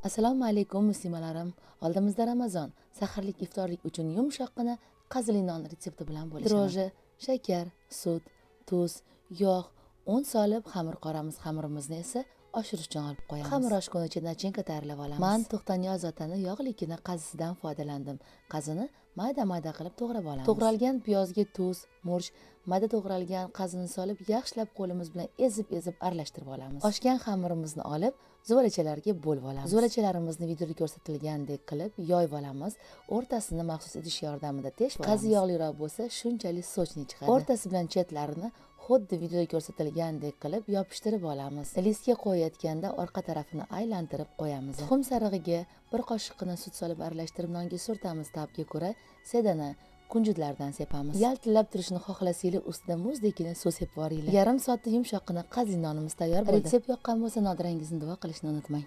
Assalomu alaykum muslимalarim. Oldimizda Ramazon. Saharlik iftorlik uchun yumshoqqina qazili non retsepti bilan bo'lishaman. Droji, shakar, sut, tuz, yog', un solib xamir qoramiz. Xamirimizni esa oshirish uchun olib qo'yamiz. Xamir oshgunicha nachinka tayyorlab olamiz. Men to'xtaniy ozotani yog'likini qazisidan foydalandim. Qazini mayda-mayda qilib to'g'rab olamiz. To'g'ralgan piyozga tuz, murch, mayda to'g'ralgan qazini solib yaxshilab qo'limiz bilan ezib aralashtirib olamiz. Oshgan xamirimizni olib zuvalachalarga bo'lib olamiz. Zuvalachalarimizni videoda ko'rsatilgandek qilib yoyib olamiz. O'rtasini maxsus idish yordamida teshib olamiz. Qazi yog'liroq bo'lsa, shunchalik sochni chiqadi. O'rtasi bilan chetlarini xuddi videoda ko'rsatilgandek qilib yopishtirib olamiz. Listga qo'yayotganda orqa tarafini aylantirib qo'yamiz. Tuxum sarig'iga 1 qoshiqqina sut solib aralashtirib nonga surtamiz. Tabga ko'ra sedana kunjutlardan sepamiz. Yaltillab turishini xohlasanglar ustidan muzdekini suv sepib yuboringlar. Yarim soatda yumshoqqina qazli nonimiz tayyor bo'ldi. Retsept yoqqan bo'lsa, nodirangizni duo qilishni unutmang.